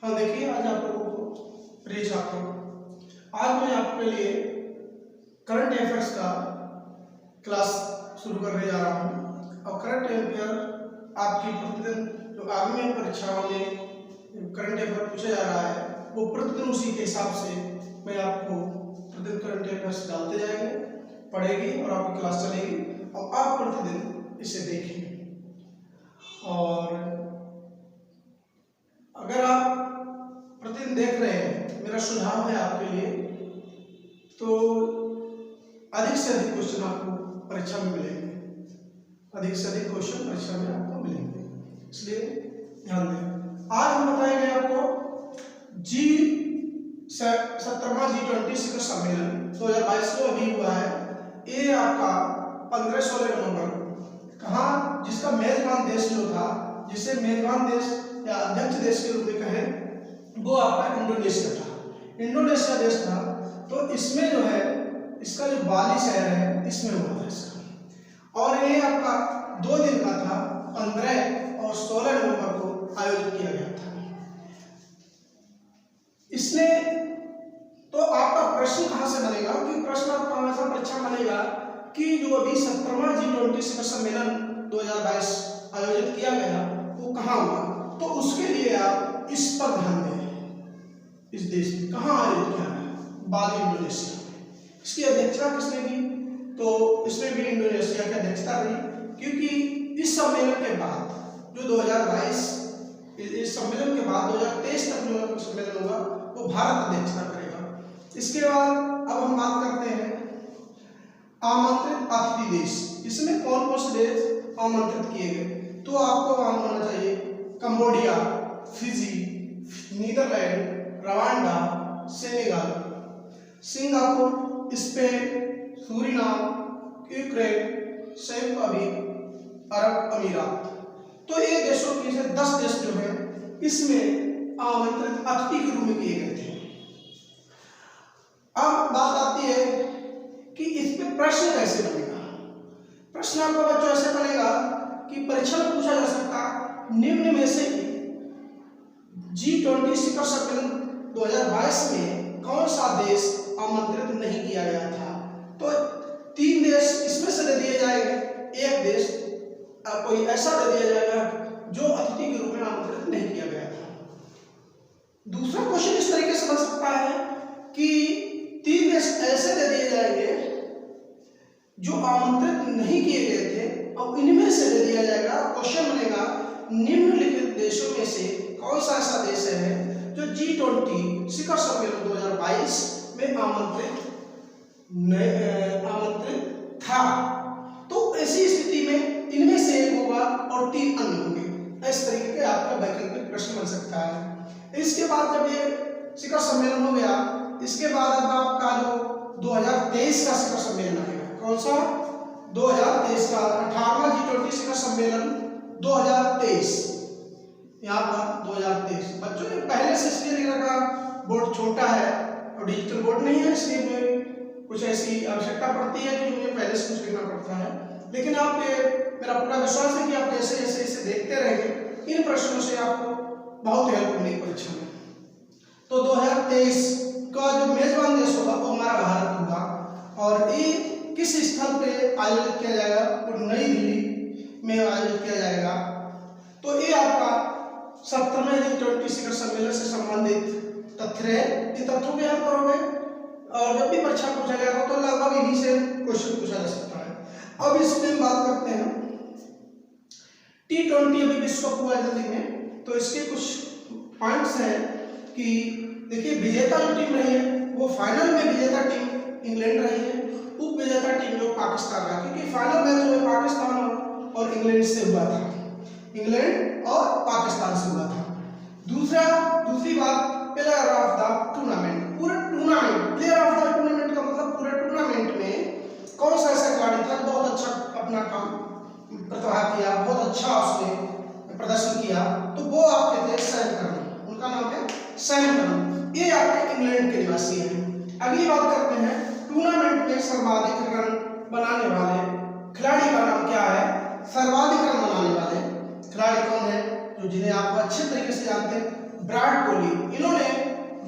हाँ देखिए, आज आप लोगों को प्रिय छात्रों, आज मैं आपके लिए करंट अफेयर्स का क्लास शुरू करने जा रहा हूँ। और करंट अफेयर आपकी प्रतिदिन जो आगामी परीक्षाओं में करंट अफेयर पूछा जा रहा है, वो प्रतिदिन उसी के हिसाब से मैं आपको प्रतिदिन करंट अफेयर्स डालते जाएंगे, पढ़ेगी और आपकी क्लास चलेगी और आप प्रतिदिन इसे देखेंगे। और अगर आप प्रतिदिन देख रहे हैं, मेरा सुझाव है आपके लिए, तो अधिक से अधिक क्वेश्चन आपको परीक्षा में मिलेंगे, अधिक से अधिक क्वेश्चन परीक्षा में आपको मिलेंगे, इसलिए ध्यान दें। आज हम बताएंगे आपको G17वां G20 शिखर सम्मेलन 2022 में अभी हुआ है। ये आपका 15-16 नवंबर कहाँ, जिसका मेजबान देश जो था, जिसे मेजबान देश या अध्यक्ष देश के रूप में कहें, वो आपका इंडोनेशिया था। इंडोनेशिया देश था, तो इसमें जो है इसका जो बाली शहर है, इसमें हुआ था इसका। और ये आपका 2 दिन का था, 15 और 16 नवंबर को आयोजित किया गया था। इसने तो आपका प्रश्न कहाँ से बनेगा, कि प्रश्न आपका हमेशा परीक्षा बनेगा कि जो अभी 17वां G20 शिखर सम्मेलन 2022 आयोजित किया गया वो कहाँ हुआ। तो उसके लिए आप इस पर ध्यान दें, इस देश में कहाँ आयोजित किया गया, बाली इंडोनेशिया में। इसकी अध्यक्षता किसने की, तो इसमें भी इंडोनेशिया की अध्यक्षता रही, क्योंकि इस सम्मेलन के बाद जो 2022 इस सम्मेलन के बाद 2023 तक जो सम्मेलन होगा वो भारत अध्यक्षता करेगा। इसके बाद अब हम बात करते हैं आमंत्रित अतिथि देश। इसमें कौन कौन से देश आमंत्रित किए गए, तो आपको नाम होना चाहिए Cambodia, Fiji, Netherlands, Rwanda, Senegal, Singapore, Spain, Suriname, Ukraine, संयुक्त अरब अमीरात। तो ये देशों में से 10 देश जो है इसमें आमंत्रित अतिथि के रूप में किए गए थे। अब बात आती है कि इस पे प्रश्न कैसे बनेगा। प्रश्न आपका बच्चों ऐसे बनेगा कि परीक्षा में पूछा जा सकता निम्न में से G20 शिखर सम्मेलन 2022 में कौन सा देश आमंत्रित नहीं किया गया था। तो 3 देश इसमें से दे दिए जाएंगे, एक देश कोई ऐसा दे दिया जाएगा जो अतिथि के रूप में आमंत्रित नहीं किया गया था। दूसरा क्वेश्चन इस तरीके से बन सकता है कि 3 देश ऐसे दे दिए जाएंगे जो आमंत्रित नहीं किए गए थे और इनमें से दे दिया जाएगा। क्वेश्चन बनेगा निम्नलिखित देशों में से कौन सा ऐसा देश है जो G20 शिखर सम्मेलन 2022 में आमंत्रित था। तो ऐसी स्थिति में इनमें से एक होगा और 3 अन्य होंगे। इस तरीके के आपका वैकल्पिक प्रश्न बन सकता है। इसके बाद जब ये शिखर सम्मेलन हो गया, इसके बाद अब आपका जो 2023 का शिखर सम्मेलन आएगा। कौन सा, 2023 का 18वां G20 शिखर सम्मेलन 2023, यहाँ पर 2023। बच्चों ने पहले से इसलिए नहीं रखा, बोर्ड छोटा है और डिजिटल बोर्ड नहीं है, इसलिए मुझे कुछ ऐसी आवश्यकता पड़ती है कि मुझे पहले से कुछ लिखना पड़ता है। लेकिन आप मेरा पूरा विश्वास है कि आप जैसे जैसे इसे देखते रहेंगे, इन प्रश्नों से आपको बहुत हेल्प मिलेगी परीक्षा में। तो 2023 का जो मेजबान देश होगा वो हमारा भारत होगा। और ये किस स्थल पे आयोजित किया जाएगा, वो नई दिल्ली में आयोजित किया जाएगा। तो ये आपका 17वें G20 शिखर सम्मेलन से संबंधित तथ्य है। इन तथ्यों के याद करोगे और जब भी परीक्षा पूछा जाएगा तो लगभग इन्हीं से क्वेश्चन पूछा जा सकता है। अब इसमें बात करते हैं T20 अभी विश्व कप हुआ दिल्ली में, तो इसके कुछ पॉइंट्स हैं कि देखिए विजेता जो टीम रही है वो फाइनल में विजेता टीम इंग्लैंड रही है, उप विजेता टीम जो पाकिस्तान रहा, क्योंकि फाइनल मैच जो है पाकिस्तान और इंग्लैंड से हुआ था, इंग्लैंड और पाकिस्तान से हुआ था। दूसरी बात, प्लेयर ऑफ द टूर्नामेंट, पूरे tournament, player of the tournament का मतलब पूरे टूर्नामेंट में कौन सा ऐसा खिलाड़ी था बहुत अच्छा अपना काम प्रतिभा किया, बहुत अच्छा उसने प्रदर्शन किया, तो वो आपके थे सैम करन, उनका नाम है सैम करन। ये आपके इंग्लैंड के निवासी हैं। अगली बात करते हैं टूर्नामेंट में सर्वाधिक रन बनाने वाले खिलाड़ी का नाम क्या है। सर्वाधिक रन बनाने वाले खिलाड़ी कौन है, जो जिन्हें आप अच्छे तरीके से जानते हैं, विराट कोहली, इन्होंने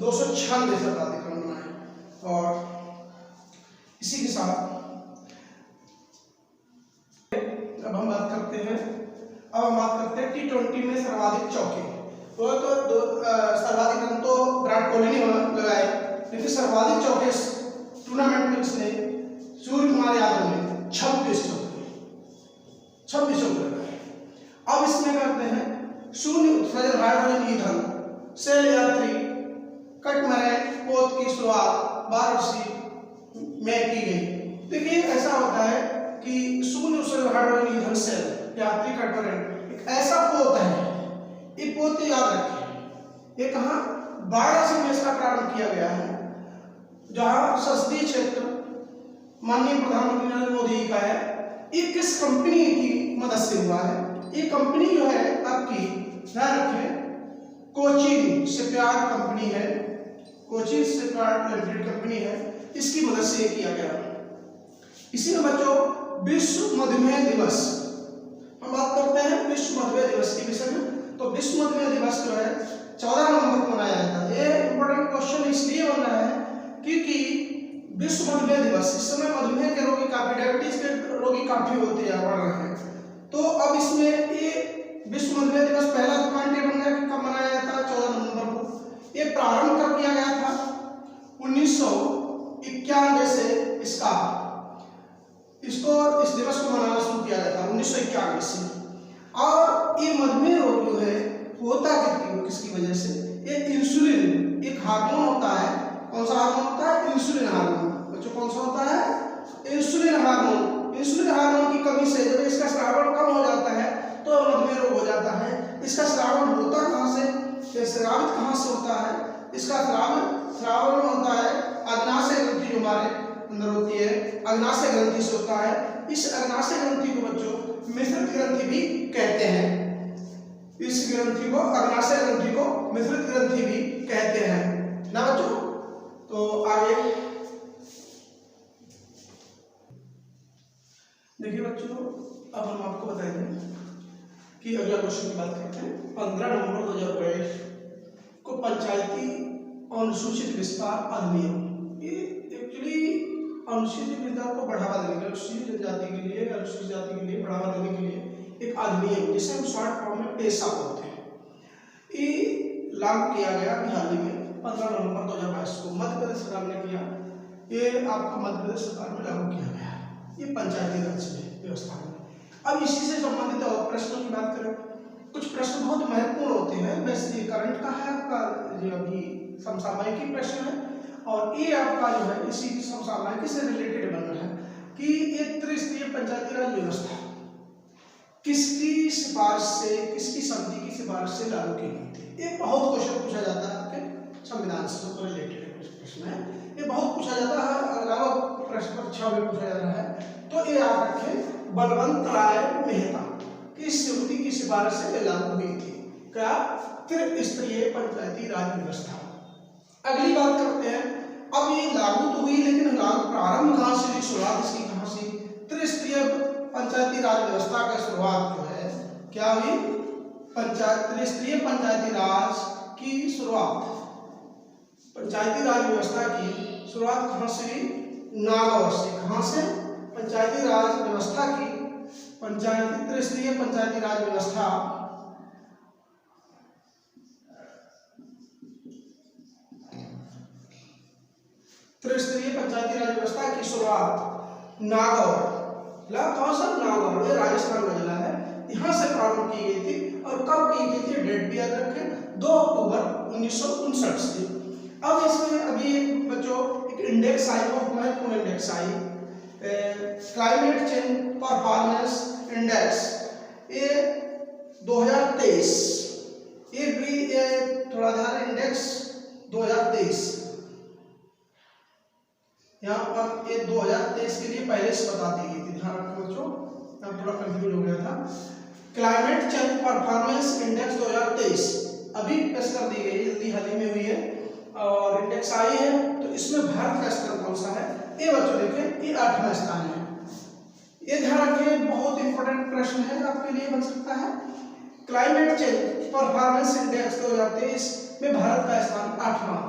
296 सर्वाधिक रन बनाए। और इसी के साथ अब हम बात करते हैं T20 में सर्वाधिक चौके। सर्वाधिक रन तो विराट कोहली ने लगाए, लेकिन सर्वाधिक चौके टूर्नामेंट में इसने सूर्य कुमार यादव ने 26 चौके लगाए। अब इसमें करते हैं शून्य हाइड्रोजन ईंधन, सेल यात्री, कटमरैन पोत की शुरुआत वाराणसी में की गई। देखिए ऐसा होता है कि शून्य हाइड्रोजन ईंधन सेल यात्री कटमरैन एक ऐसा पोत है, ये पोत याद रखें, ये कहाँ वाराणसी में इसका प्रारंभ किया गया है, जहाँ संसदीय क्षेत्र माननीय प्रधानमंत्री नरेंद्र मोदी का है। ये किस कंपनी की मदद से हुआ है? ये कंपनी जो है आपकी ध्यान रखें कोचिन शिपयार्ड कंपनी है, कोचिन शिपयार्ड लिमिटेड कंपनी है, इसकी मदद से किया गया। इसी में बच्चों विश्व मधुमेह दिवस, हम बात करते हैं विश्व मधुमेह दिवस के विषय में। तो विश्व मधुमेह दिवस जो है 14 नवंबर को मनाया जाता है। ये इंपॉर्टेंट क्वेश्चन इसलिए बन रहा है क्योंकि विश्व मधुमेह दिवस, इस समय मधुमेह के रोगी काफी, डायबिटीज के रोगी काफी होते हैं, बढ़ रहे हैं। तो अब इसमें ये विश्व मधुमेह दिवस पहला पॉइंट ये बन गया कि कब मनाया जाता है, 14 नवंबर को। ये प्रारंभ कब किया गया था? 1991 से इसको इस दिवस को मनाना शुरू किया गया था 1991 से। और ये मधुमेह रोग जो है होता किसकी वजह से? ये इंसुलिन एक हार्मोन होता है। कौन सा हार्मोन होता है? Insulin hormone. बच्चों कौन सा होता है? Insulin hormone. इंसुलिन हार्मोन की कमी से जब इसका स्रावन कम हो जाता है तो मधुमेह रोग हो जाता है। इसका स्रावन होता कहाँ से? स्रावित कहाँ से होता है? इसका स्रावन होता है अग्नाशय ग्रंथि जो हमारे अंदर होती है, अग्नाशय ग्रंथि से होता है। इस अग्नाशय ग्रंथि को बच्चों मिश्रित ग्रंथि भी कहते हैं। इस ग्रंथि को, अग्नाशय ग्रंथि को मिश्रित ग्रंथि भी कहते हैं ना बच्चों। तो आगे देखिए बच्चों, अब हम आपको बताएंगे कि अगला क्वेश्चन की बात करते हैं। 15 नवंबर 2022 को पंचायती अनुसूचित विस्तार अधिनियम, ये एक्चुअली अनुसूचित विस्तार को बढ़ावा देने के लिए, अनुसूचित जाति के लिए, अनुसूचित जाति के लिए बढ़ावा देने के लिए एक अधिनियम, जिसे हम शॉर्ट फॉर्म में पेशा बोलते हैं, ये लागू किया गया हाल ही में 15 नवंबर 2022 को मध्य प्रदेश सरकार ने किया। ये आपका मध्य प्रदेश सरकार में लागू किया गया, ये पंचायती राज व्यवस्था में। अब इसी से संबंधित और प्रश्नों की बात करें, कुछ प्रश्न बहुत महत्वपूर्ण होते हैं। वैसे ये करंट का है आपका, जो अभी समसामयिक प्रश्न है, और ये आपका जो है इसी की समसामयिक से रिलेटेड बन रहा है कि ये त्रिस्तरीय पंचायती राज व्यवस्था किसकी सिफारिश से, किसकी समिति की सिफारिश से लागू की गई थी। ये बहुत क्वेश्चन पूछा जाता है आपके संविधान से रिलेटेड प्रश्न है, ये बहुत पूछा जाता है, अलावा प्रश्न परीक्षा में पूछा जा रहा है। तो ये याद रखें, बलवंत राय मेहता की समिति की सिफारिश से लागू हुई थी क्या? त्रिस्तरीय पंचायती राज व्यवस्था। अगली बात करते हैं, अब ये लागू तो हुई, लेकिन प्रारंभ कहाँ से हुई, शुरुआत इसकी कहाँ से? त्रिस्तरीय पंचायती राज व्यवस्था का शुरुआत जो है क्या हुई? त्रिस्तरीय पंचायती राज की शुरुआत, पंचायती राज व्यवस्था की शुरुआत कहाँ से हुई? नागौर से। कहाँ से? पंचायती राज व्यवस्था की, त्रिस्तरीय पंचायती राज व्यवस्था त्रिस्तरीय पंचायती राज व्यवस्था की शुरुआत नागौर, कौन सा? नागौर, ये राजस्थान का जिला है, यहाँ से प्रारंभ की गई थी। और कब की गई थी? डेट भी याद रखें, 2 अक्टूबर 1959 से। अब इसमें अभी बच्चों एक इंडेक्स आई, बहुत महत्वपूर्ण इंडेक्स आई, क्लाइमेट चेंज परफॉर्मेंस इंडेक्स, ये 2023, ये भी थोड़ा ध्यान, इंडेक्स 2023 यहाँ पर, ये 2023 के लिए पहले से बता दी गई थी, ध्यान रखो बच्चों, मैं थोड़ा कंफ्यूज हो गया था। क्लाइमेट चेंज परफॉर्मेंस इंडेक्स 2023 अभी पेश कर दी गई, जल्दी हाल ही में हुई है, और इंडेक्स आई है। तो इसमें भारत का स्थान कौन सा है? ये बच्चों देखें, ये 8वां स्थान है। ये ध्यान रखें, बहुत इंपॉर्टेंट प्रश्न है आपके लिए, बन सकता है। क्लाइमेट चेंज परफॉर्मेंस इंडेक्स 2023 में भारत का स्थान 8वां।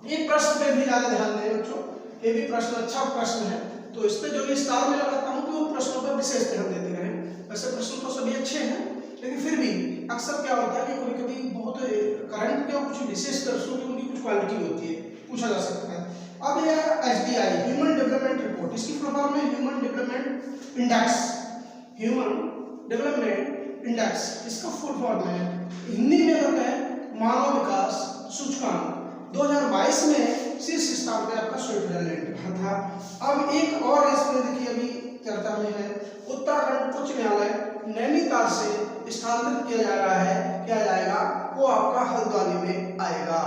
एक प्रश्न पे भी ज्यादा ध्यान दें बच्चों, ये भी प्रश्न अच्छा प्रश्न है, तो इस पे जो भी स्टार में लगाता हूँ कि उन प्रश्नों पर विशेष ध्यान देते रहे। वैसे प्रश्न तो सभी अच्छे हैं, लेकिन फिर भी अक्सर क्या होता है कि कभी कभी बहुत करंट के कुछ विशेष प्रश्नों की उनकी कुछ क्वालिटी होती है, पूछा जा सकता है। अब यह HDI ह्यूमन डेवलपमेंट रिपोर्ट, इसकी फुल फॉर्म है human development index. Human development index इसका फुल फॉर्म है, हिंदी में अगर है मानव विकास सूचकांक। 2022 में शीर्ष स्थान पे आपका स्विट्जरलैंड रहा था। अब एक और इसमें देखिए अभी चर्चा में है, उत्तराखंड उच्च न्यायालय नैनीताल से स्थानांतरित किया जा रहा है, किया जाएगा, वो आपका हल्द्वानी में आएगा।